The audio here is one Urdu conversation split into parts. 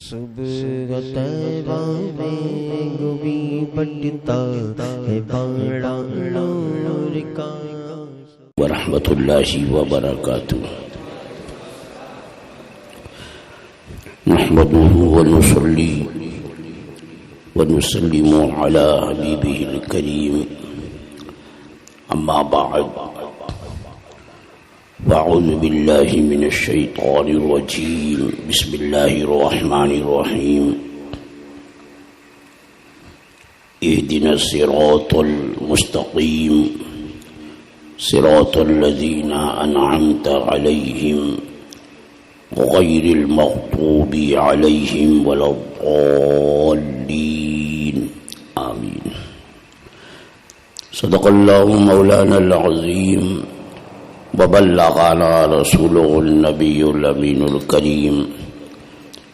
صبح طیبہ میں گوی بٹتا ہے باڑا نور کا ورحمۃ اللہ وبرکاتہ. نحمده ونصلي ونسلم على حبيبه الكريم. اما بعد فاعوذ بالله من الشيطان الرجيم. بسم الله الرحمن الرحيم. اهدنا الصراط المستقيم صراط الذين أنعمت عليهم غير المغضوب عليهم ولا الضالين. آمين. صدق الله مولانا العظيم وبلغنا رسوله النبي الأمين الكريم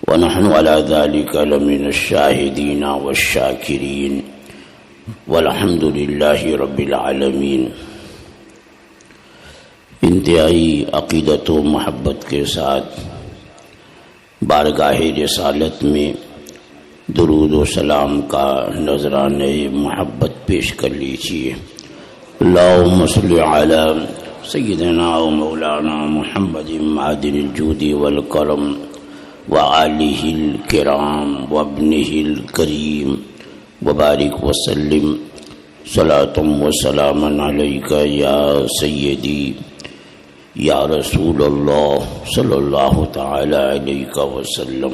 ونحن على ذلك لمن الشاهدين والشاكرين والحمد لله رب العالمين. انتہائی عقیدت و محبت کے ساتھ بارگاہ رسالت میں درود و سلام کا نذرانہ محبت پیش کر لیجیے. اللہم صلی علی سیدنا و مولانا محمد معدن الجود والکرم وآلہ الکرام وابنہ الکریم وبارک وسلم صلاۃ و سلاما علیک یا سیدی یا رسول اللہ صلی اللہ تعالی علیہ وسلم.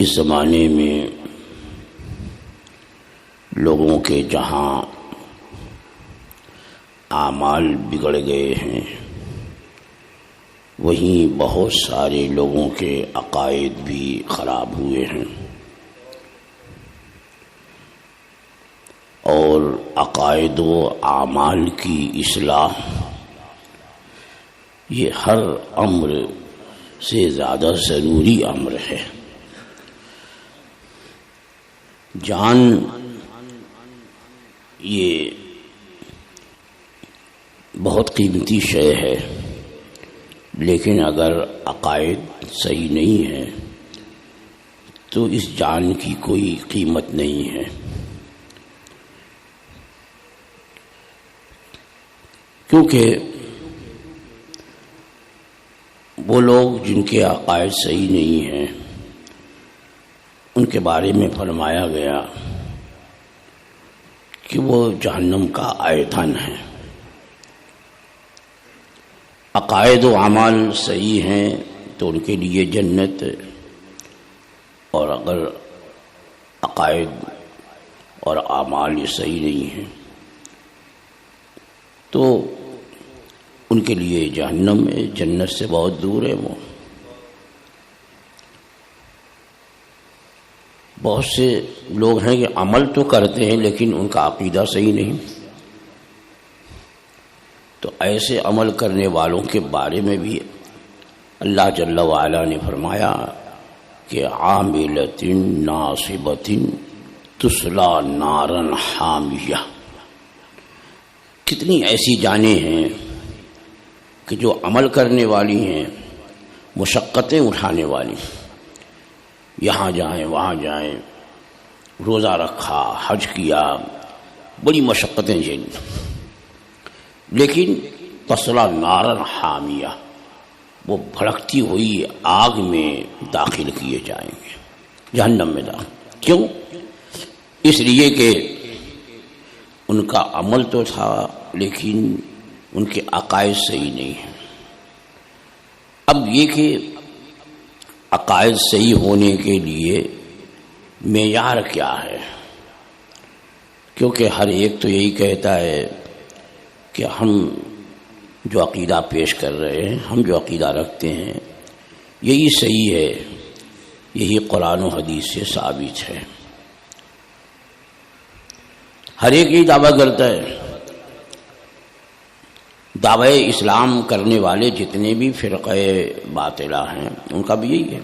اس زمانے میں لوگوں کے جہاں اعمال بگڑ گئے ہیں وہیں بہت سارے لوگوں کے عقائد بھی خراب ہوئے ہیں، اور عقائد و اعمال کی اصلاح یہ ہر امر سے زیادہ ضروری امر ہے. جان یہ بہت قیمتی شے ہے، لیکن اگر عقائد صحیح نہیں ہے تو اس جان کی کوئی قیمت نہیں ہے. کیونکہ وہ لوگ جن کے عقائد صحیح نہیں ہیں ان کے بارے میں فرمایا گیا کہ وہ جہنم کا ایندھن ہے. عقائد و اعمال صحیح ہیں تو ان کے لیے جنت، اور اگر عقائد اور اعمال یہ صحیح نہیں ہیں تو ان کے لیے جہنم ہے، جنت سے بہت دور ہے. وہ بہت سے لوگ ہیں کہ عمل تو کرتے ہیں لیکن ان کا عقیدہ صحیح نہیں. تو ایسے عمل کرنے والوں کے بارے میں بھی اللہ جل وعلا نے فرمایا کہ عاملۃ ناصبۃ تصلی نارا حامیہ. کتنی ایسی جانیں ہیں کہ جو عمل کرنے والی ہیں، مشقتیں اٹھانے والی، یہاں جائیں وہاں جائیں، روزہ رکھا، حج کیا، بڑی مشقتیں جھیلی، لیکن تصلی نارا حامیہ، وہ بھڑکتی ہوئی آگ میں داخل کیے جائیں گے، جہنم میں داخل. کیوں؟ اس لیے کہ ان کا عمل تو تھا لیکن ان کے عقائد صحیح نہیں ہیں. اب یہ کہ عقائد صحیح ہونے کے لیے معیار کیا ہے؟ کیونکہ ہر ایک تو یہی کہتا ہے کہ ہم جو عقیدہ پیش کر رہے ہیں، ہم جو عقیدہ رکھتے ہیں یہی صحیح ہے، یہی قرآن و حدیث سے ثابت ہے. ہر ایک یہ دعویٰ کرتا ہے. دعوی اسلام کرنے والے جتنے بھی فرقہ باطلہ ہیں ان کا بھی یہی ہے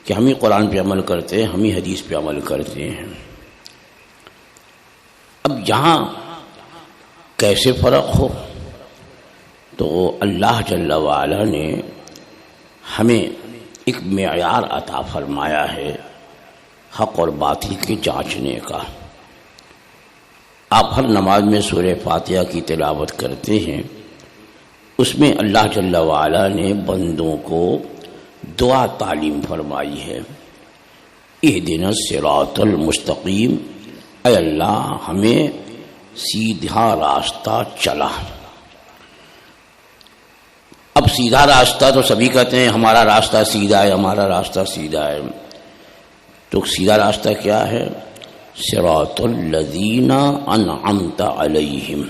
کہ ہم ہی قرآن پہ عمل کرتے ہیں، ہم ہی حدیث پہ عمل کرتے ہیں. اب یہاں کیسے فرق ہو؟ تو اللہ جل وعلا نے ہمیں ایک معیار عطا فرمایا ہے حق اور باطل کی جانچنے کا۔ آپ ہر نماز میں سورہ فاتحہ کی تلاوت کرتے ہیں، اس میں اللہ جل وعلا نے بندوں کو دعا تعلیم فرمائی ہے، اہدنا الصراط المستقیم، اے اللہ ہمیں سیدھا راستہ چلا۔ اب سیدھا راستہ تو سبھی کہتے ہیں ہمارا راستہ سیدھا ہے، ہمارا راستہ سیدھا ہے، تو سیدھا راستہ کیا ہے؟ صراط الذین انعمت علیہم،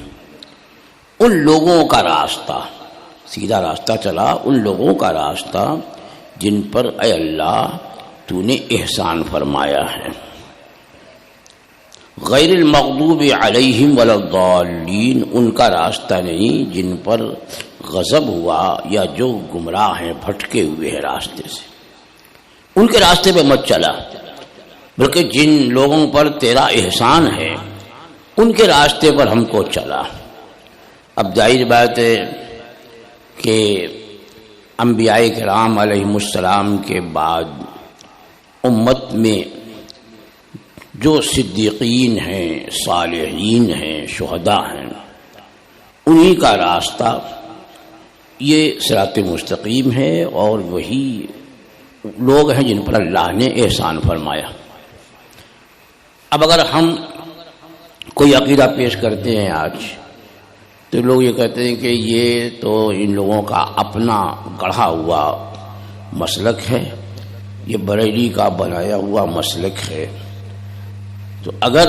ان لوگوں کا راستہ، سیدھا راستہ چلا ان لوگوں کا راستہ جن پر اے اللہ تو نے احسان فرمایا ہے۔ غیر المغضوب علیہم ولا الضالین، ان کا راستہ نہیں جن پر غضب ہوا یا جو گمراہ ہیں، بھٹکے ہوئے ہیں راستے سے، ان کے راستے پہ مت چلا، بلکہ جن لوگوں پر تیرا احسان ہے ان کے راستے پر ہم کو چلا۔ اب ظاہر بات ہے کہ انبیاء کرام علیہم السلام کے بعد امت میں جو صدیقین ہیں، صالحین ہیں، شہداء ہیں، انہی کا راستہ یہ صراط مستقیم ہے، اور وہی لوگ ہیں جن پر اللہ نے احسان فرمایا۔ اب اگر ہم کوئی عقیدہ پیش کرتے ہیں آج، تو لوگ یہ کہتے ہیں کہ یہ تو ان لوگوں کا اپنا گڑھا ہوا مسلک ہے، یہ بریلی کا بنایا ہوا مسلک ہے۔ تو اگر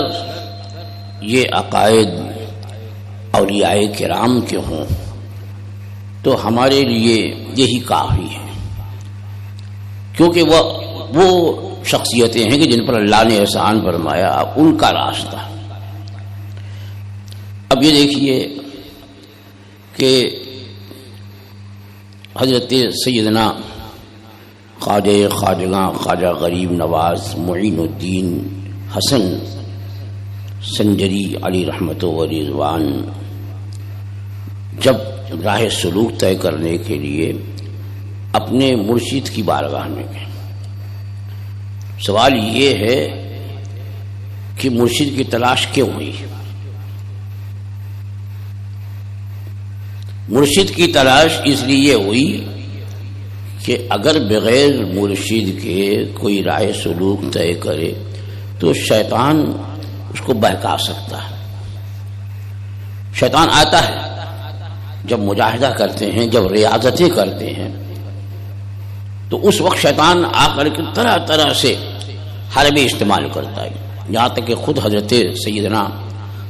یہ عقائد اولیاء کرام کے ہوں تو ہمارے لیے یہی کافی ہے، کیونکہ وہ شخصیتیں ہیں کہ جن پر اللہ نے احسان فرمایا، ان کا راستہ۔ اب یہ دیکھیے کہ حضرت سیدنا خواجہ غریب نواز معین الدین حسن سنجری علی رحمت و رضوان جب راہ سلوک طے کرنے کے لیے اپنے مرشد کی بارگاہ میں گئے، سوال یہ ہے کہ مرشد کی تلاش کیوں ہوئی؟ مرشد کی تلاش اس لیے ہوئی کہ اگر بغیر مرشد کے کوئی راہ سلوک طے کرے تو شیطان اس کو بہکا سکتا ہے۔ شیطان آتا ہے جب مجاہدہ کرتے ہیں، جب ریاضتیں کرتے ہیں، تو اس وقت شیطان آ کر کے طرح طرح سے حربے استعمال کرتا ہے، یہاں تک کہ خود حضرت سیدنا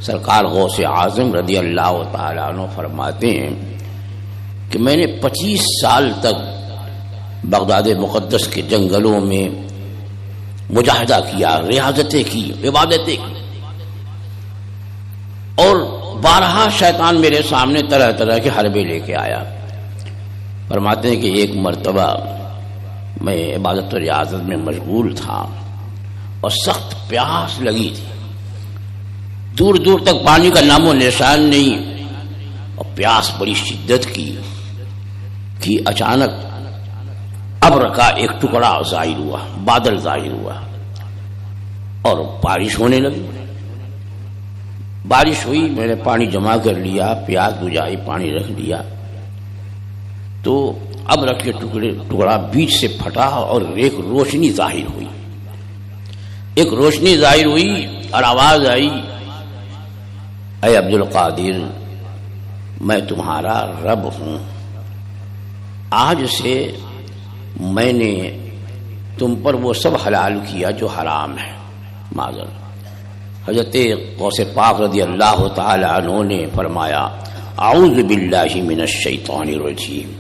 سرکار غوث اعظم رضی اللہ تعالیٰ عنہ فرماتے ہیں کہ میں نے 25 سال تک بغداد مقدس کے جنگلوں میں مجاہدہ کیا، ریاضتیں کی، عبادتیں کی، اور بارہا شیطان میرے سامنے طرح طرح کے حربے لے کے آیا۔ فرماتے ہیں کہ ایک مرتبہ میں عبادت و ریاضت میں مشغول تھا اور سخت پیاس لگی تھی، دور دور تک پانی کا نام و نشان نہیں، اور پیاس بڑی شدت کی کہ اچانک ابر کا ایک ٹکڑا ظاہر ہوا، بادل ظاہر ہوا اور بارش ہونے لگی۔ بارش ہوئی، میں نے پانی جمع کر لیا، پیاس بجھائی، پانی رکھ لیا، تو ابر کے ٹکڑا بیچ سے پھٹا اور ایک روشنی ظاہر ہوئی، ایک روشنی ظاہر ہوئی اور آواز آئی، اے عبد القادر، میں تمہارا رب ہوں، آج سے میں نے تم پر وہ سب حلال کیا جو حرام ہے۔ معذر حضرت غوث پاک رضی اللہ تعالی عنہ نے فرمایا اعوذ باللہ من الشیطان الرجیم،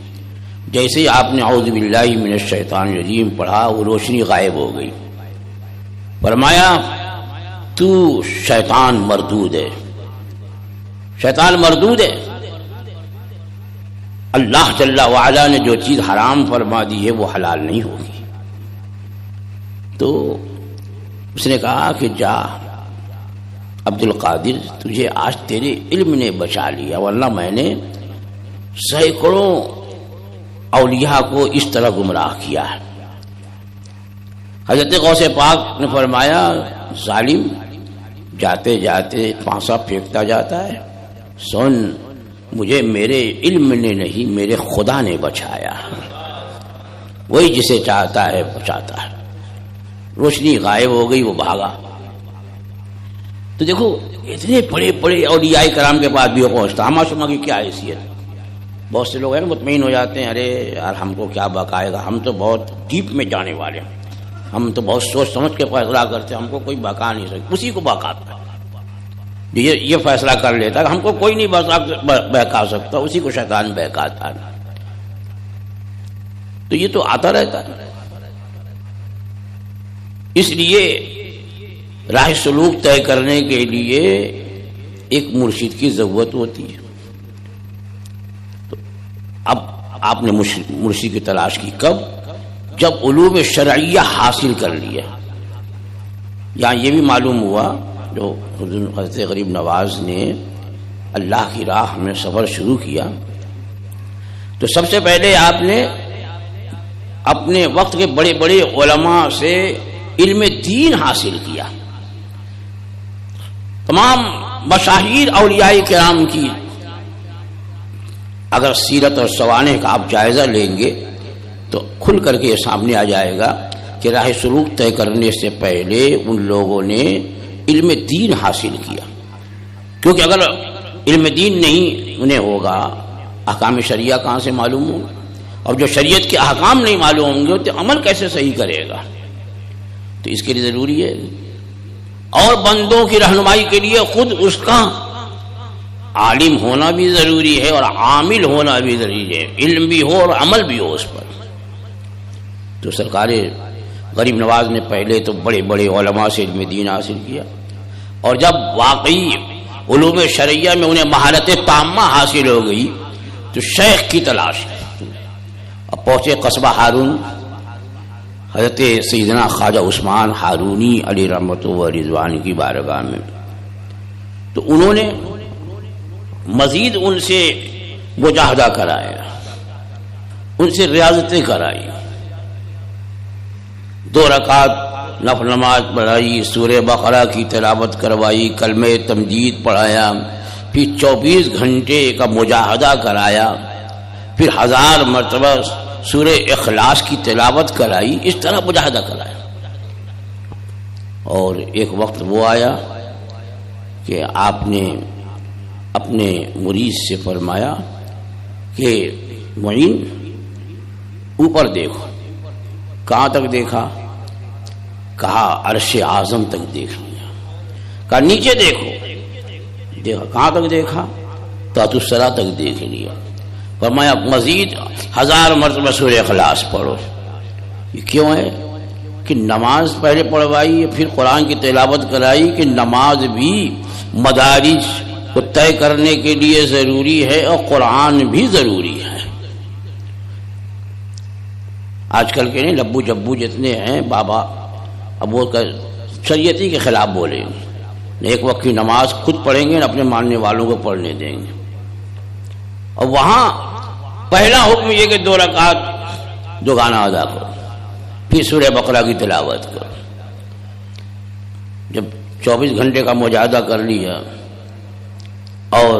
جیسے ہی آپ نے اعوذ باللہ من الشیطان الرجیم پڑھا وہ روشنی غائب ہو گئی۔ فرمایا تو شیطان مردود ہے، شیطان مردود ہے، اللہ جل وعلا نے جو چیز حرام فرما دی ہے وہ حلال نہیں ہوگی۔ تو اس نے کہا کہ جا عبد القادر، تجھے آج تیرے علم نے بچا لیا، ورنہ میں نے سینکڑوں اولیاء کو اس طرح گمراہ کیا ہے. حضرت غوث پاک نے فرمایا ظالم جاتے جاتے پانسا پھینکتا جاتا ہے، سن مجھے میرے علم نے نہیں میرے خدا نے بچایا، وہی جسے چاہتا ہے بچاتا ہے. روشنی غائب ہو گئی، وہ بھاگا. تو دیکھو اتنے بڑے بڑے اولیاء کرام کے پاس بھی وہ پہنچتا. ہمارا شما کی کیا حیثیت. بہت سے لوگ ہیں مطمئن ہو جاتے ہیں، ارے یار ہم کو کیا بقائے گا، ہم تو بہت ڈیپ میں جانے والے ہیں، ہم تو بہت سوچ سمجھ کے فیصلہ کرتے ہیں، ہم کو کوئی بقا نہیں سکتا. اسی کو بقاتا ہے یہ فیصلہ کر لیتا ہے، ہم کو کوئی نہیں بہکا سکتا، اسی کو شیطان بہکاتا ہے. تو یہ تو آتا رہتا ہے. اس لیے راہ سلوک طے کرنے کے لیے ایک مرشد کی ضرورت ہوتی ہے. تو اب آپ نے مرشد کی تلاش کی کب؟ جب علوم شرعیہ حاصل کر لیا. یہاں یہ بھی معلوم ہوا جو حضرت غریب نواز نے اللہ کی راہ میں سفر شروع کیا تو سب سے پہلے آپ نے اپنے وقت کے بڑے بڑے علماء سے علم دین حاصل کیا. تمام مشاہیر اولیاء کرام کی اگر سیرت اور سوانح کا آپ جائزہ لیں گے تو کھل کر کے سامنے آ جائے گا کہ راہ سلوک طے کرنے سے پہلے ان لوگوں نے علم دین حاصل کیا. کیونکہ اگر علم دین نہیں انہیں ہوگا احکام شریعہ کہاں سے معلوم ہوگا، اور جو شریعت کے احکام نہیں معلوم ہوں گے تو عمل کیسے صحیح کرے گا. تو اس کے لیے ضروری ہے اور بندوں کی رہنمائی کے لیے خود اس کا عالم ہونا بھی ضروری ہے اور عامل ہونا بھی ضروری ہے، علم بھی ہو اور عمل بھی ہو اس پر. تو سرکار غریب نواز نے پہلے تو بڑے بڑے علماء سے علم دین حاصل کیا، اور جب واقعی علوم شرعیہ میں انہیں مہارت تامہ حاصل ہو گئی تو شیخ کی تلاش. اب پہنچے قصبہ ہارون، حضرت سیدنا خواجہ عثمان ہارونی علی رحمت و رضوان کی بارگاہ میں. تو انہوں نے مزید ان سے مجاہدہ کرایا، ان سے ریاضتیں کرائی، 2 رکعت نفل نماز پڑھائی، سورہ بقرہ کی تلاوت کروائی، کلمہ تمجید پڑھایا، پھر 24 گھنٹے کا مجاہدہ کرایا، پھر 1000 مرتبہ سورہ اخلاص کی تلاوت کرائی. اس طرح مجاہدہ کرایا. اور ایک وقت وہ آیا کہ آپ نے اپنے مرید سے فرمایا کہ معین اوپر دیکھو. کہاں تک دیکھا؟ کہا عرش اعظم تک دیکھ لیا. کہا نیچے دیکھو. دیکھا. کہاں تک دیکھا؟ تحت الثری تک دیکھ لیا. فرمایا مزید 1000 مرتبہ سورہ اخلاص پڑھو. یہ کیوں ہے کہ نماز پہلے پڑھوائی پھر قرآن کی تلاوت کرائی کہ نماز بھی مدارج کو طے کرنے کے لیے ضروری ہے اور قرآن بھی ضروری ہے. آج کل کے نہیں لبو جبو جتنے ہیں بابا اب وہ شریعتی کے خلاف بولیں گے، ایک وقت کی نماز خود پڑھیں گے اپنے ماننے والوں کو پڑھنے دیں گے. اور وہاں پہلا حکم یہ کہ 2 رکعت دوگانہ ادا کرو، پھر سورہ بقرہ کی تلاوت کرو. جب 24 گھنٹے کا مجاہدہ کر لیا اور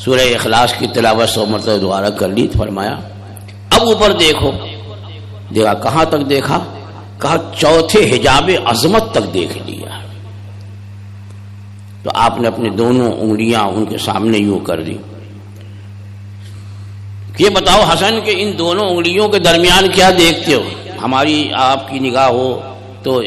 سورہ اخلاص کی تلاوت 100 مرتبہ دوبارہ کر لی تو فرمایا اب اوپر دیکھو. دیکھا. کہاں تک دیکھا؟ کہا چوتھے حجاب عظمت تک دیکھ لیا. تو آپ نے اپنی دونوں انگلیاں ان کے سامنے یوں کر دی. یہ بتاؤ حسن کہ ان دونوں انگلیوں کے درمیان کیا دیکھتے ہو؟ ہماری آپ کی نگاہ ہو تو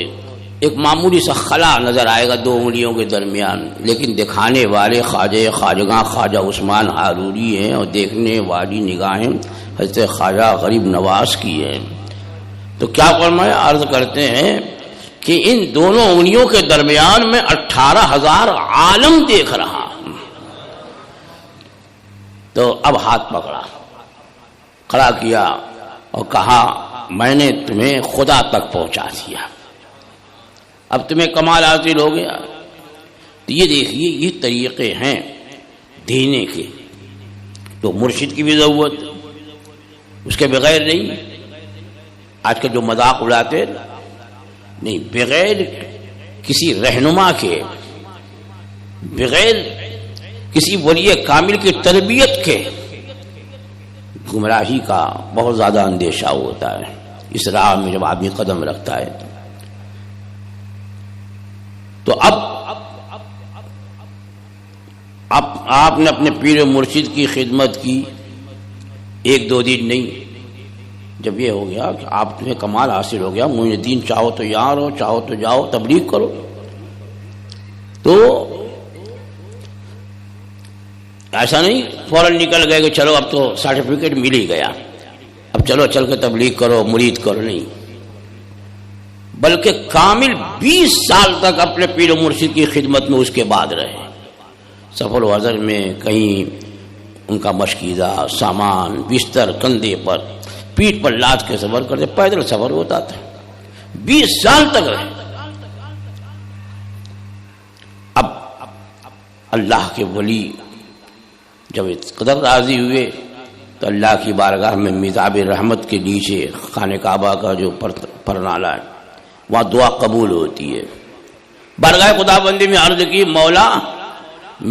ایک معمولی سا خلا نظر آئے گا 2 انگلیوں کے درمیان، لیکن دکھانے والے خواجہ خواجگاں خواجہ عثمان ہارونی ہیں اور دیکھنے والی نگاہیں حضرت خواجہ غریب نواز کی ہیں. تو کیا فرمایا؟ عرض کرتے ہیں کہ ان دونوں انگلیوں کے درمیان میں 18,000 عالم دیکھ رہا ہوں. تو اب ہاتھ پکڑا، کھڑا کیا اور کہا میں نے تمہیں خدا تک پہنچا دیا، اب تمہیں کمال حاصل ہو گیا. تو یہ دیکھیے یہ طریقے ہیں دینے کے. تو مرشد کی بھی ضرورت، اس کے بغیر نہیں. آج کل جو مذاق اڑاتے نہیں، بغیر کسی رہنما کے، بغیر کسی ولی کامل کی تربیت کے گمراہی کا بہت زیادہ اندیشہ ہوتا ہے اس راہ میں جب آدمی قدم رکھتا ہے. تو اب آپ نے اپنے پیر و مرشد کی خدمت کی، ایک دو دن نہیں. جب یہ ہو گیا کہ آپ تمہیں کمال حاصل ہو گیا، معین الدین چاہو تو یہاں رہو، چاہو تو جاؤ تبلیغ کرو، تو ایسا نہیں فوراً نکل گئے کہ چلو اب تو سرٹیفکیٹ مل ہی گیا، اب چلو چل کے تبلیغ کرو، مرید کرو. نہیں، بلکہ کامل 20 سال تک اپنے پیر و مرشد کی خدمت میں اس کے بعد رہے. سفر و حضر میں کہیں ان کا مشکیزہ، سامان، بستر کندھے پر، پیٹھ پر لاد کے سفر کرتے، پیدل سفر ہوتا تھا. 20 سال تک رہے. اب اللہ کے ولی جب اس قدر راضی ہوئے تو اللہ کی بارگاہ میں میزاب رحمت کے نیچے خانہ کعبہ کا جو پرنالہ ہے وہاں دعا قبول ہوتی ہے. بارگاہ خدا بندی میں عرض کی، مولا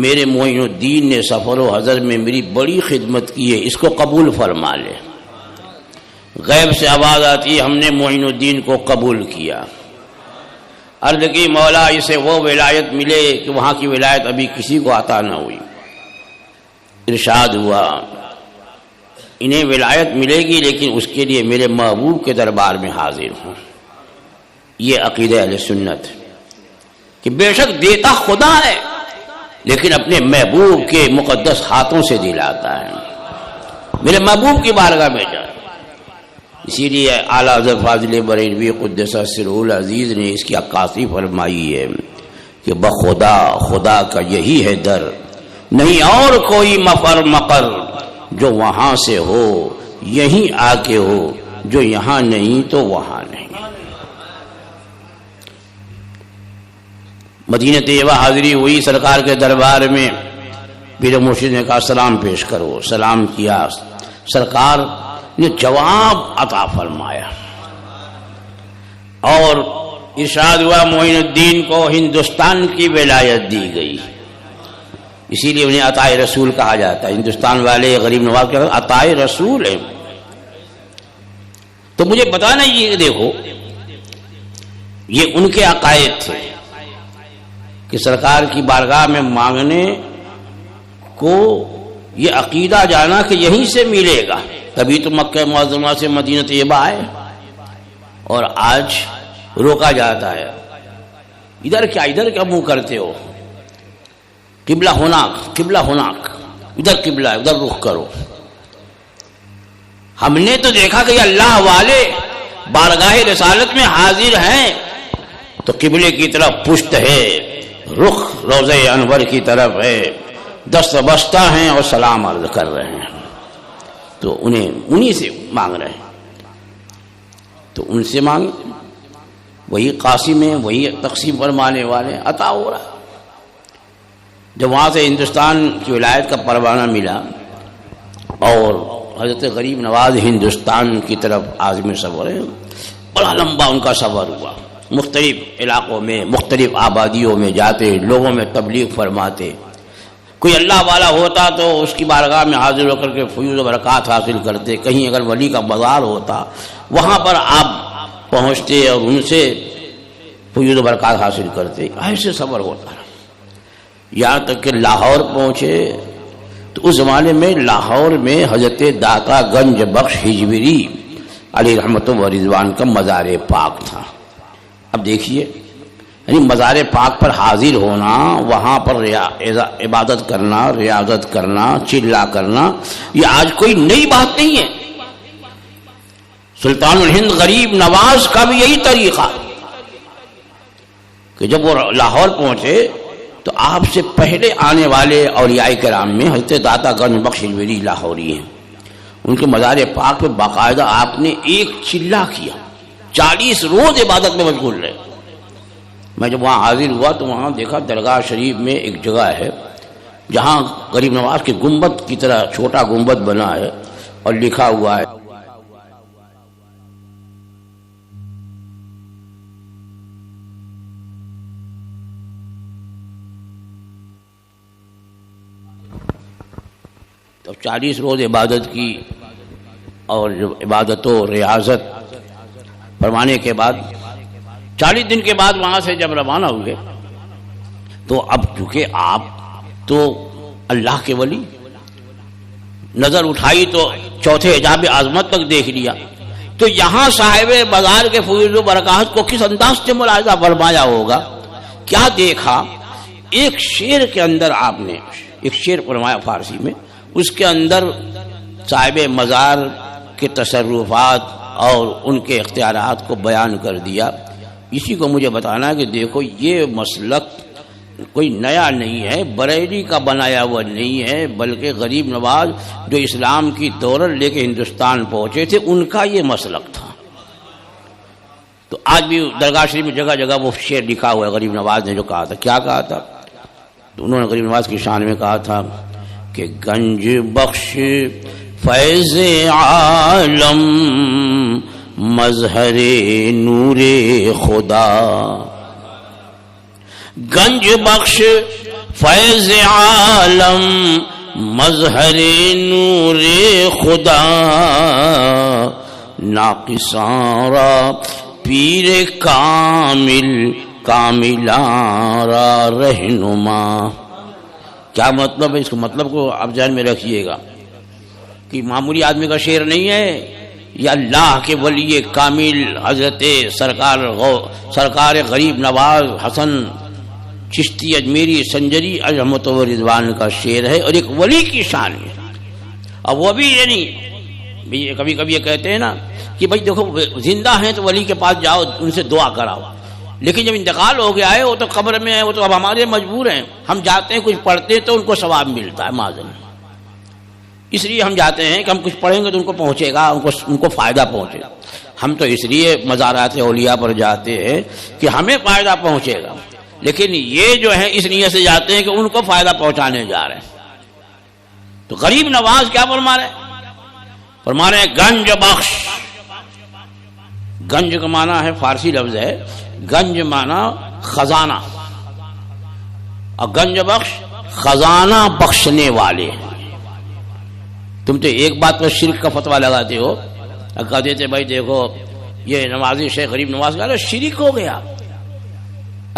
میرے معین الدین نے سفر و حضر میں میری بڑی خدمت کی ہے، اس کو قبول فرما لے. غیب سے آواز آتی ہے، ہم نے معین الدین کو قبول کیا. عرض کی، مولا اسے وہ ولایت ملے کہ وہاں کی ولایت ابھی کسی کو عطا نہ ہوئی. ارشاد ہوا، انہیں ولایت ملے گی لیکن اس کے لیے میرے محبوب کے دربار میں حاضر ہوں. یہ عقیدہ اہل سنت کہ بے شک دیتا خدا ہے لیکن اپنے محبوب کے مقدس ہاتھوں سے دلاتا ہے. میرے محبوب کی بارگاہ میں جائے. اسی لیے اعلیٰ حضرت فاضل بریلوی قدس سرہ العزیز نے اس کی عکاسی فرمائی ہے کہ بخدا خدا کا یہی ہے در، نہیں اور کوئی مفر مقر، جو وہاں سے ہو یہیں آ کے ہو، جو یہاں نہیں تو وہاں نہیں. مدینہ طیبہ حاضری ہوئی سرکار کے دربار میں. پیر مرشد نے کہا سلام پیش کرو. سلام کیا، سرکار نے جواب عطا فرمایا اور ارشاد ہوا معین الدین کو ہندوستان کی ولایت دی گئی. اسی لیے انہیں عطا رسول کہا جاتا ہے. ہندوستان والے غریب نواز کے عطا رسول ہے. تو مجھے بتانا یہ دیکھو، یہ ان کے عقائد تھے کہ سرکار کی بارگاہ میں مانگنے کو یہ عقیدہ جانا کہ یہیں سے ملے گا، تبھی تو مکہ معظمہ سے مدینہ طیبہ آئے. اور آج روکا جاتا ہے، ادھر کیا منہ کرتے ہو، قبلہ ہوناک، قبلہ ہوناک، ادھر قبلہ ہے، ادھر رخ کرو. ہم نے تو دیکھا کہ اللہ والے بارگاہ رسالت میں حاضر ہیں تو قبلے کی طرف پشت ہے، رخ روضہ انور کی طرف ہے، دست بستہ ہیں اور سلام عرض کر رہے ہیں. تو انہیں سے مانگ رہے ہیں. تو ان سے مانگ، وہی قاسم ہیں، وہی تقسیم فرمانے والے، عطا ہو رہا. جب وہاں سے ہندوستان کی ولایت کا پروانہ ملا اور حضرت غریب نواز ہندوستان کی طرف عازم سفر ہے، بڑا لمبا ان کا سفر ہوا. مختلف علاقوں میں، مختلف آبادیوں میں جاتے، لوگوں میں تبلیغ فرماتے. کوئی اللہ والا ہوتا تو اس کی بارگاہ میں حاضر ہو کر کے فیوز و برکات حاصل کرتے. کہیں اگر ولی کا بازار ہوتا وہاں پر آپ پہنچتے اور ان سے فیوز و برکات حاصل کرتے. ایسے سفر ہوتا رہا یہاں تک کہ لاہور پہنچے. تو اس زمانے میں لاہور میں حضرت داتا گنج بخش ہجویری علیہ رحمت و رضوان کا مزار پاک تھا. اب دیکھیے، یعنی مزار پاک پر حاضر ہونا، وہاں پر عبادت کرنا، ریاضت کرنا، چلا کرنا، یہ آج کوئی نئی بات نہیں ہے. سلطان الہند غریب نواز کا بھی یہی طریقہ کہ جب وہ لاہور پہنچے تو آپ سے پہلے آنے والے اولیاء کرام میں حضرت داتا گنج بخش ہجویری لاہوری ہیں. ان کے مزار پاک پہ باقاعدہ آپ نے ایک چلا کیا، 40 روز عبادت میں مشغول رہے. میں جب وہاں حاضر ہوا تو وہاں دیکھا درگاہ شریف میں ایک جگہ ہے جہاں غریب نواز کے گنبد کی طرح چھوٹا گنبد بنا ہے اور لکھا ہوا ہے تو 40 روز عبادت کی، اور جو عبادت و ریاضت فرمانے کے بعد 40 دن کے بعد وہاں سے جب روانہ ہوئے تو اب چونکہ آپ تو اللہ کے ولی، نظر اٹھائی تو چوتھے حجاب عظمت تک دیکھ لیا، تو یہاں صاحب بازار کے فیض و برکات کو کس انداز سے ملاحظہ فرمایا ہوگا؟ کیا دیکھا؟ ایک شعر کے اندر آپ نے ایک شعر فرمایا فارسی میں، اس کے اندر صاحب مزار کے تصرفات اور ان کے اختیارات کو بیان کر دیا۔ اسی کو مجھے بتانا ہے کہ دیکھو یہ مسلک کوئی نیا نہیں ہے، بریلی کا بنایا ہوا نہیں ہے، بلکہ غریب نواز جو اسلام کی دولت لے کے ہندوستان پہنچے تھے ان کا یہ مسلک تھا۔ تو آج بھی درگاہ شریف میں جگہ جگہ وہ شعر لکھا ہوا ہے غریب نواز نے جو کہا تھا۔ کیا کہا تھا؟ تو انہوں نے غریب نواز کی شان میں کہا تھا کہ گنج بخش فیض عالم مظہر نور خدا، گنج بخش فیض عالم مظہر نور خدا، ناقصاں را پیر کامل کاملاں را رہنما۔ کیا مطلب ہے؟ اس کو مطلب کو آپ ذہن میں رکھیے گا کہ معمولی آدمی کا شعر نہیں ہے، یہ اللہ کے ولی کامل حضرت سرکار غریب نواز حسن چشتی اجمیری سنجری رحمت و رضوان کا شعر ہے، اور ایک ولی کی شان ہے۔ اور وہ بھی یہ نہیں، کبھی کبھی یہ کہتے ہیں نا کہ بھائی دیکھو زندہ ہیں تو ولی کے پاس جاؤ ان سے دعا کراؤ، لیکن جب انتقال ہو گیا ہے وہ تو قبر میں ہے، وہ تو اب ہمارے مجبور ہیں، ہم جاتے ہیں کچھ پڑھتے ہیں تو ان کو ثواب ملتا ہے معذن، اس لیے ہم جاتے ہیں کہ ہم کچھ پڑھیں گے تو ان کو پہنچے گا، ان کو فائدہ پہنچے گا۔ ہم تو اس لیے مزارات اولیاء پر جاتے ہیں کہ ہمیں فائدہ پہنچے گا، لیکن یہ جو ہے اس نیت سے جاتے ہیں کہ ان کو فائدہ پہنچانے جا رہے ہیں۔ تو غریب نواز کیا فرما رہے ہیں؟ فرما رہے ہیں گنج بخش۔ گنج کا معنی ہے فارسی لفظ ہے، گنج معنی خزانہ، اور گنج بخش خزانہ بخشنے والے۔ تم تو ایک بات پر شرک کا فتویٰ لگاتے ہو، کہتے تھے بھائی دیکھو یہ نوازی شیخ غریب نواز کا شرک ہو گیا۔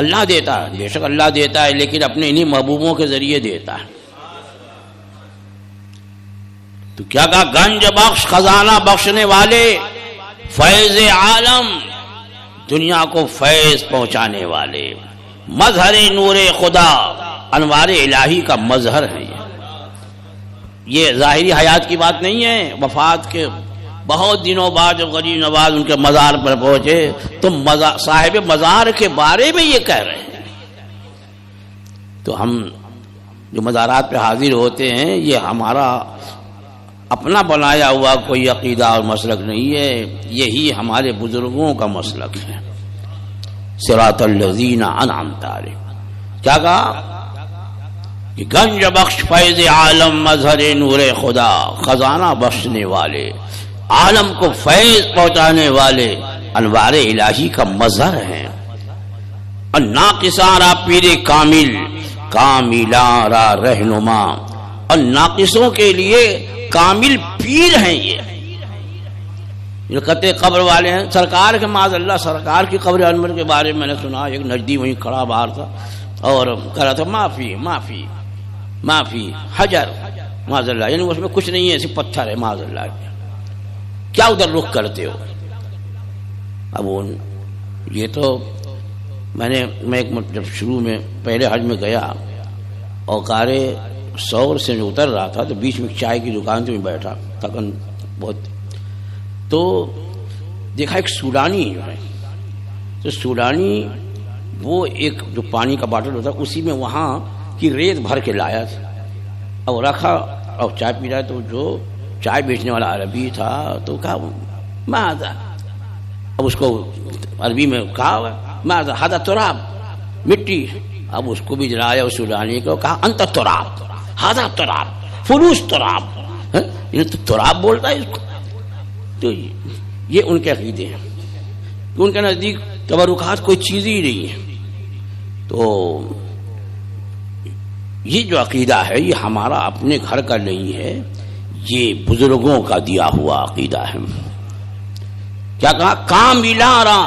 اللہ دیتا ہے، بے شک اللہ دیتا ہے، لیکن اپنے انہی محبوبوں کے ذریعے دیتا ہے۔ تو کیا کہا؟ گنج بخش خزانہ بخشنے والے، فیض عالم دنیا کو فیض پہنچانے والے، مظہر نور خدا انوار الہی کا مظہر ہے۔ یہ ظاہری حیات کی بات نہیں ہے، وفات کے بہت دنوں بعد جب غریب نواز ان کے مزار پر پہنچے تو صاحب مزار کے بارے میں یہ کہہ رہے ہیں۔ تو ہم جو مزارات پہ حاضر ہوتے ہیں یہ ہمارا اپنا بنایا ہوا کوئی عقیدہ اور مسلک نہیں ہے، یہی ہمارے بزرگوں کا مسلک ہے۔ صراط الذین انعمت علیہم۔ کیا کہا؟ کہ گنج بخش فیض عالم مظہر نور خدا، خزانہ بخشنے والے، عالم کو فیض پہنچانے والے، انوار الہی کا مظہر ہیں۔ الناقصاں را پیر کامل کاملاں را رہنما، اور ناقصوں کے لیے کامل پیر ہیں۔ یہ جو کہتے قبر والے ہیں، سرکار کے معاذ اللہ سرکار کی قبر انور کے بارے میں نے سنا، ایک نجدی وہیں کھڑا باہر تھا اور کہہ رہا تھا معافی معافی معافی حجر، معاذ اللہ، یعنی اس میں کچھ نہیں ہے، صرف پتھر ہے، معاذ اللہ۔ کیا ادھر رخ کرتے ہو؟ اب یہ تو میں ایک جب شروع میں پہلے حج میں گیا اور قارے سور سے اتر رہا تھا تو بیچ میں چائے کی دکان سے میں بیٹھا، تھکن بہت، تو دیکھا ایک سوڈانی جو ہے، تو سوڈانی وہ ایک جو پانی کا باٹل ہوتا اسی میں وہاں کی ریت بھر کے لایا تھا اور رکھا اور چائے پی رہا، تو جو چائے بیچنے والا عربی تھا تو کہا ماذا، اب اس کو عربی میں کہا ماذا، ہذا تراب، مٹی، اب اس کو بھی جلایا اس سوڈانی کو، کہا انت تراب، ہاذا تراب فلوس تراب، یہ تو تراب بولتا ہے اس کو. تو یہ ان کے عقیدے ہیں کہ ان کے نزدیک تبرکات کوئی چیز ہی نہیں ہے. تو یہ جو عقیدہ ہے یہ ہمارا اپنے گھر کا نہیں ہے، یہ بزرگوں کا دیا ہوا عقیدہ ہے. کیا کہا؟ کاملارا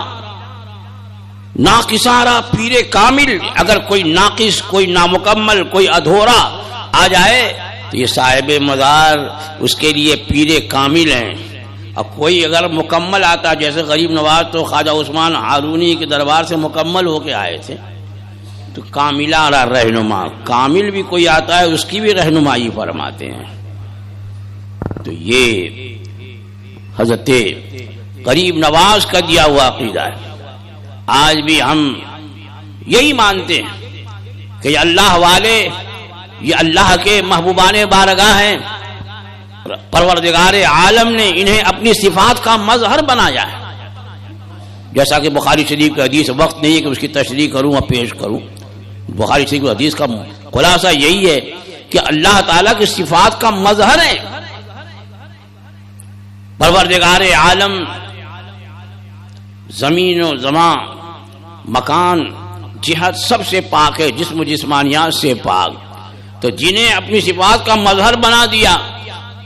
ناقصارا پیر کامل. اگر کوئی ناقص، کوئی نامکمل، کوئی ادھورا آ جائے تو یہ صاحب مزار اس کے لیے پیر کامل ہیں. اور کوئی اگر مکمل آتا، جیسے غریب نواز تو خواجہ عثمان ہارونی کے دربار سے مکمل ہو کے آئے تھے، تو کاملارا رہنما، کامل بھی کوئی آتا ہے اس کی بھی رہنمائی فرماتے ہیں. تو یہ حضرت غریب نواز کا دیا ہوا عقیدہ ہے. آج بھی ہم یہی مانتے ہیں کہ یہ اللہ والے، یہ اللہ کے محبوبان بارگاہ ہیں. پروردگار عالم نے انہیں اپنی صفات کا مظہر بنایا ہے. جیسا کہ بخاری شریف کی حدیث، وقت نہیں ہے کہ اس کی تشریح کروں اور پیش کروں. بخاری شریف کی حدیث کا خلاصہ یہی ہے کہ اللہ تعالیٰ کی صفات کا مظہر ہے. پروردگار عالم زمین و زمان، مکان، جہت سب سے پاک ہے، جسم و جسمانیات سے پاک. تو جنہیں اپنی صفات کا مظہر بنا دیا،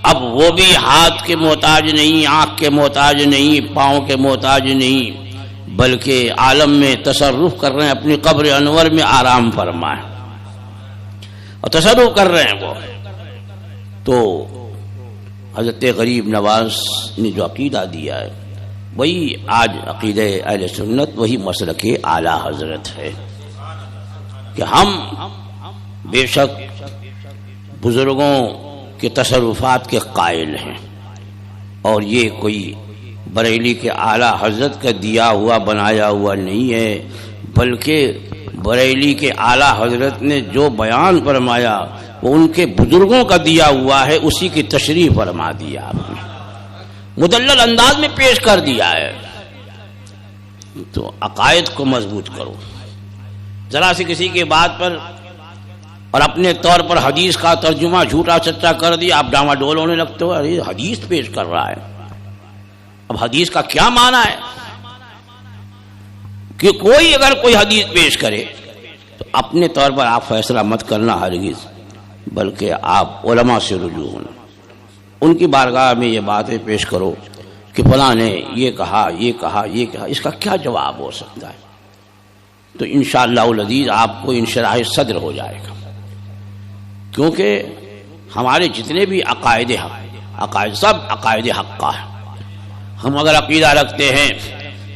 اب وہ بھی ہاتھ کے محتاج نہیں، آنکھ کے محتاج نہیں، پاؤں کے محتاج نہیں، بلکہ عالم میں تصرف کر رہے ہیں. اپنی قبر انور میں آرام فرمائے اور تصرف کر رہے ہیں وہ. تو حضرت غریب نواز نے جو عقیدہ دیا ہے وہی آج عقیدہ اہل سنت، وہی مسلک اعلی حضرت ہے کہ ہم بے شک بزرگوں کے تصرفات کے قائل ہیں، اور یہ کوئی بریلی کے اعلی حضرت کا دیا ہوا بنایا ہوا نہیں ہے، بلکہ بریلی کے اعلی حضرت نے جو بیان فرمایا وہ ان کے بزرگوں کا دیا ہوا ہے، اسی کی تشریح فرما دیا آپ نے، مدلل انداز میں پیش کر دیا ہے. تو عقائد کو مضبوط کرو. ذرا سی کسی کے بات پر اور اپنے طور پر حدیث کا ترجمہ جھوٹا سچا کر دیا، آپ ڈاما ڈول ہونے لگتے ہو. ارے حدیث پیش کر رہا ہے، اب حدیث کا کیا معنی ہے؟ کہ کوئی اگر کوئی حدیث پیش کرے تو اپنے طور پر آپ فیصلہ مت کرنا ہرگز، بلکہ آپ علماء سے رجوع ہونا، ان کی بارگاہ میں یہ باتیں پیش کرو کہ فلاں نے یہ کہا، یہ کہا، یہ کہا، اس کا کیا جواب ہو سکتا ہے. تو انشاءاللہ العزیز آپ کو انشراح صدر ہو جائے گا. کیونکہ ہمارے جتنے بھی عقائد سب عقائد حقہ ہیں. ہم اگر عقیدہ رکھتے ہیں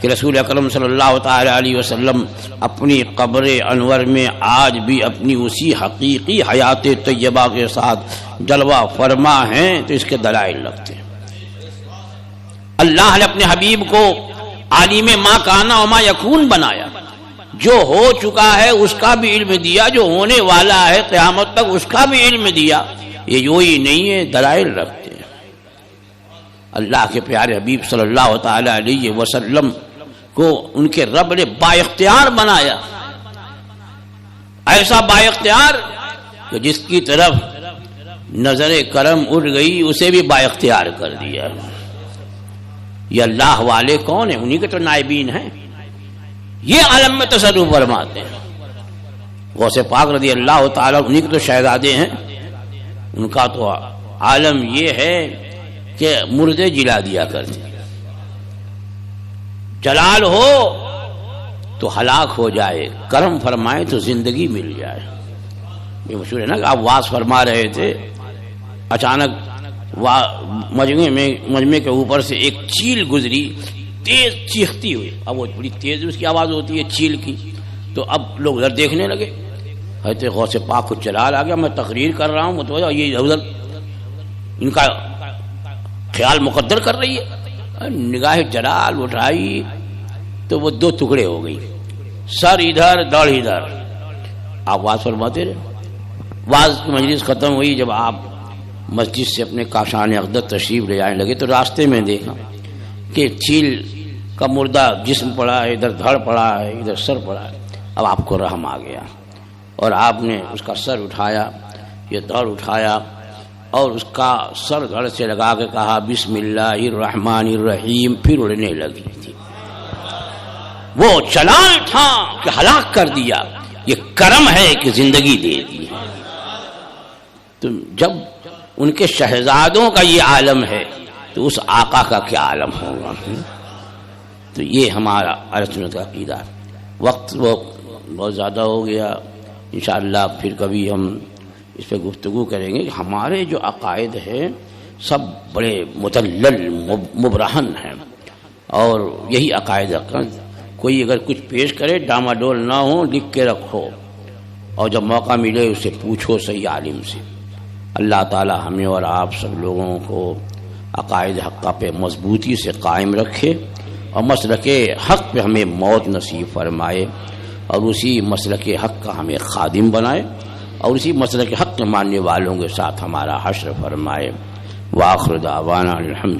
کہ رسول اکرم صلی اللہ تعالی علیہ وسلم اپنی قبر انور میں آج بھی اپنی اسی حقیقی حیات طیبہ کے ساتھ جلوہ فرما ہیں، تو اس کے دلائل رکھتے ہیں. اللہ نے اپنے حبیب کو عالم ما کان و ما یکون بنایا، جو ہو چکا ہے اس کا بھی علم دیا، جو ہونے والا ہے قیامت تک اس کا بھی علم دیا. یہ جو ہی نہیں ہے، دلائل رکھتے ہیں. اللہ کے پیارے حبیب صلی اللہ تعالی علیہ وسلم کو ان کے رب نے با اختیار بنایا، ایسا با اختیار کہ جس کی طرف نظر کرم اڑ گئی اسے بھی با اختیار کر دیا. یہ اللہ والے کون ہیں؟ انہی کے تو نائبین ہیں، یہ عالم میں تصرف فرماتے ہیں. غوث پاک رضی اللہ تعالیٰ انہی کے تو شہزادے ہیں. ان کا تو عالم یہ ہے کہ مردے جلا دیا کرتے، جلال ہو تو ہلاک ہو جائے، کرم فرمائے تو زندگی مل جائے. یہ مشہور ہے نا کہ آپ واز فرما رہے تھے، اچانک مجمع کے اوپر سے ایک چیل گزری، تیز چیختی ہوئی. اب وہ بڑی تیز اس کی آواز ہوتی ہے چیل کی، تو اب لوگ ادھر دیکھنے لگے. حضرت غوث پاک کو چلال آ گیا، میں تقریر کر رہا ہوں، متوجہ یہ ادھر ان کا خیال مقدر کر رہی ہے. نگاہ جلال اٹھائی تو وہ دو ٹکڑے ہو گئی، سر ادھر دڑ ادھر. آپ واز فرماتے رہے. واز کی مجلس ختم ہوئی، جب آپ مسجد سے اپنے کاشان اقدس تشریف لے جانے لگے تو راستے میں دیکھا کہ چیل کا مردہ جسم پڑا ہے، ادھر دھڑ پڑا ہے، ادھر سر پڑا ہے. اب آپ کو رحم آ گیا اور آپ نے اس کا سر اٹھایا، یہ دوڑ اٹھایا اور اس کا سر دھڑ سے لگا کے کہا بسم اللہ الرحمن الرحیم، پھر اڑنے لگی تھی۔ وہ چلان تھا کہ ہلاک کر دیا، یہ کرم ہے کہ زندگی دے دی۔ تو جب ان کے شہزادوں کا یہ عالم ہے تو اس آقا کا کیا عالم ہوگا؟ تو یہ ہمارا اہل سنت کا عقیدہ ہے۔ وقت وہ بہت زیادہ ہو گیا، انشاءاللہ پھر کبھی ہم اس پہ گفتگو کریں گے کہ ہمارے جو عقائد ہیں سب بڑے مدلل مبرہن ہیں، اور یہی عقائد کوئی اگر کچھ پیش کرے ڈاماڈول نہ ہو، لکھ کے رکھو، اور جب موقع ملے اسے پوچھو صحیح عالم سے۔ اللہ تعالی ہمیں اور آپ سب لوگوں کو عقائد حقہ پہ مضبوطی سے قائم رکھے، اور مسلک حق پہ ہمیں موت نصیب فرمائے، اور اسی مسلک حق کا ہمیں خادم بنائے، اور اسی مسلک حق کے ماننے والوں کے ساتھ ہمارا حشر فرمائے۔ وآخر دعوانا الحمد